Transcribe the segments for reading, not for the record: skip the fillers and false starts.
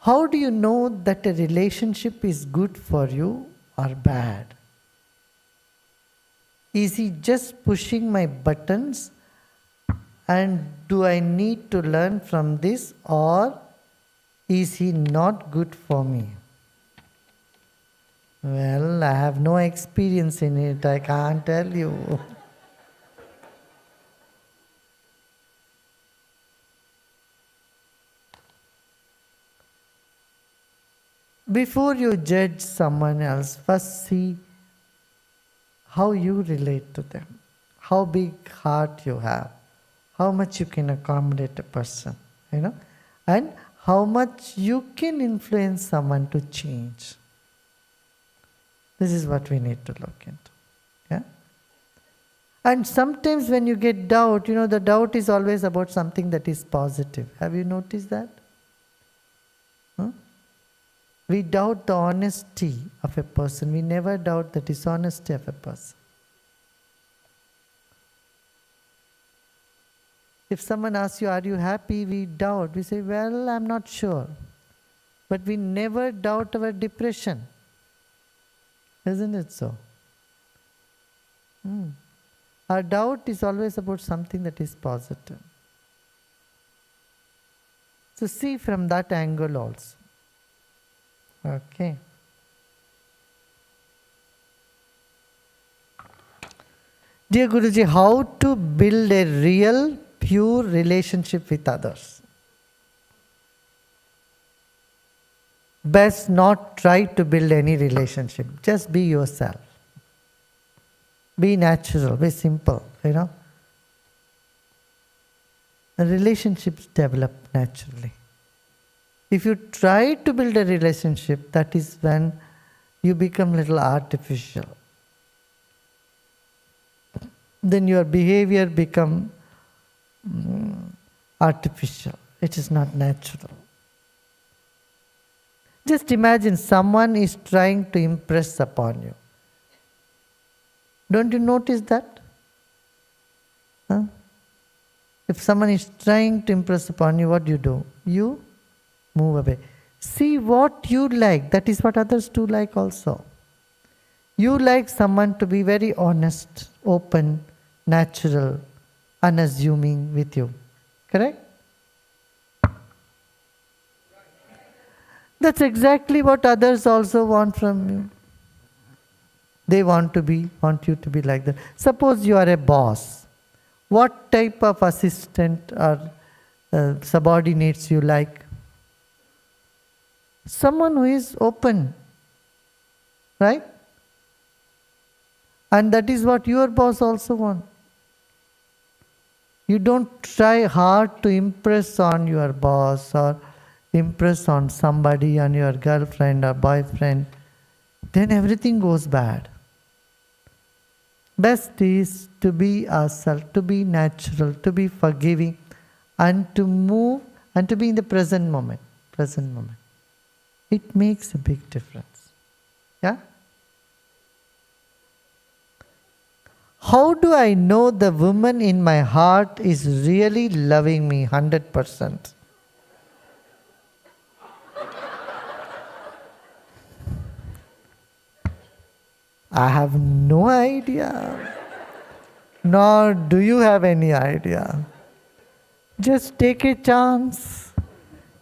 How do you know that a relationship is good for you or bad? Is he just pushing my buttons, and do I need to learn from this, or is he not good for me? Well, I have no experience in it, I can't tell you. Before you judge someone else, first see how you relate to them, how big heart you have, how much you can accommodate a person, and how much you can influence someone to change. This is what we need to look into. Yeah? And sometimes when you get doubt, the doubt is always about something that is positive. Have you noticed that? We doubt the honesty of a person. We never doubt the dishonesty of a person. If someone asks you, are you happy? We doubt. We say, well, I'm not sure. But we never doubt our depression. Isn't it so? Our doubt is always about something that is positive. So see from that angle also. Okay. Dear Guruji, how to build a real, pure relationship with others? Best not try to build any relationship. Just be yourself. Be natural, be simple, And relationships develop naturally. If you try to build a relationship, that is when you become a little artificial. Then your behavior becomes artificial. It is not natural. Just imagine someone is trying to impress upon you. Don't you notice that? If someone is trying to impress upon you, what do? You move away. See what you like. That is what others do like also. You like someone to be very honest, open, natural, unassuming with you. Correct? That's exactly what others also want from you. They want you to be like that. Suppose you are a boss. What type of assistant or subordinates you like? Someone who is open, right? And that is what your boss also wants. You don't try hard to impress on your boss or impress on somebody, on your girlfriend or boyfriend. Then everything goes bad. Best is to be ourselves, to be natural, to be forgiving, and to move and to be in the present moment. It makes a big difference. Yeah? How do I know the woman in my heart is really loving me 100%? I have no idea. Nor do you have any idea. Just take a chance.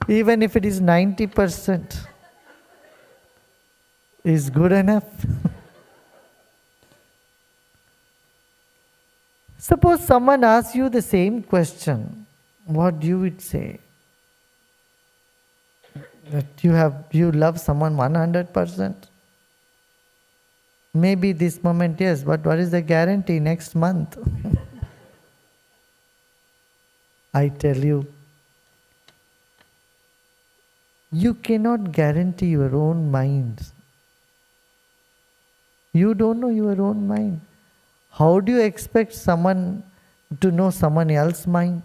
Even if it is 90%. Is good enough. Suppose someone asks you the same question, what you would say? That you love someone 100%? Maybe this moment, yes, but what is the guarantee next month? I tell you, you cannot guarantee your own mind. You don't know your own mind. How do you expect someone to know someone else's mind?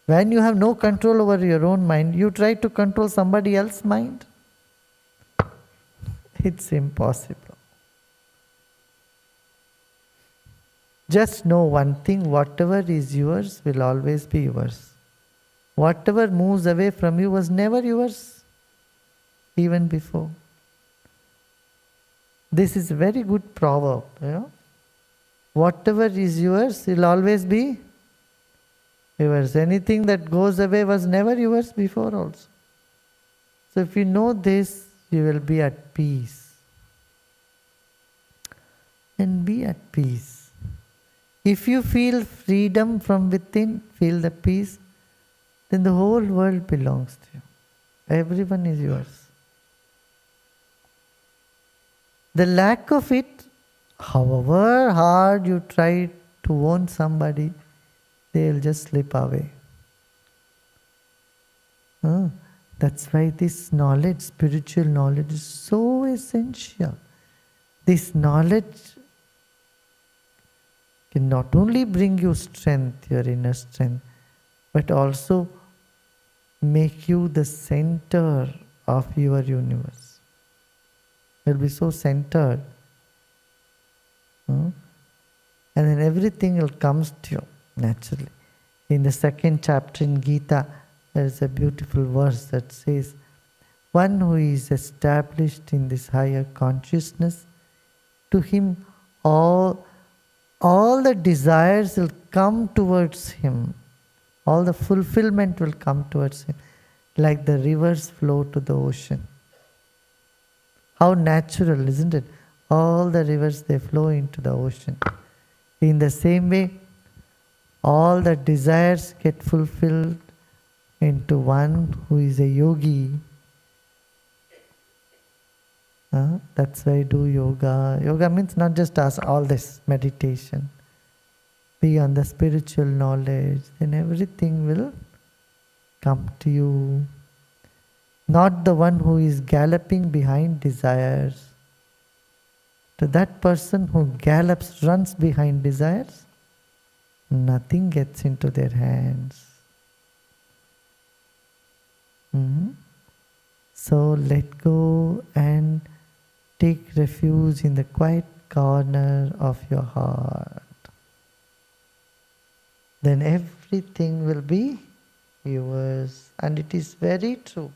When you have no control over your own mind, you try to control somebody else's mind? It's impossible. Just know one thing, whatever is yours will always be yours. Whatever moves away from you was never yours, even before. This is a very good proverb. Whatever is yours will always be yours. Anything that goes away was never yours before also. So if you know this, you will be at peace. And be at peace. If you feel freedom from within, feel the peace, then the whole world belongs to you. Everyone is yours. The lack of it, however hard you try to own somebody, they will just slip away. That's why this knowledge, spiritual knowledge, is so essential. This knowledge can not only bring you strength, your inner strength, but also make you the center of your universe. You'll be so centered. And then everything will come to you naturally. In the second chapter in Gita, there is a beautiful verse that says, one who is established in this higher consciousness, to him all the desires will come towards him. All the fulfillment will come towards him, like the rivers flow to the ocean. How natural, isn't it? All the rivers, they flow into the ocean. In the same way, all the desires get fulfilled into one who is a yogi. That's why do yoga. Yoga means not just all this meditation. Be on the spiritual knowledge, then everything will come to you. Not the one who is galloping behind desires. To that person who gallops, runs behind desires, nothing gets into their hands. So let go and take refuge in the quiet corner of your heart. Then everything will be yours. And it is very true.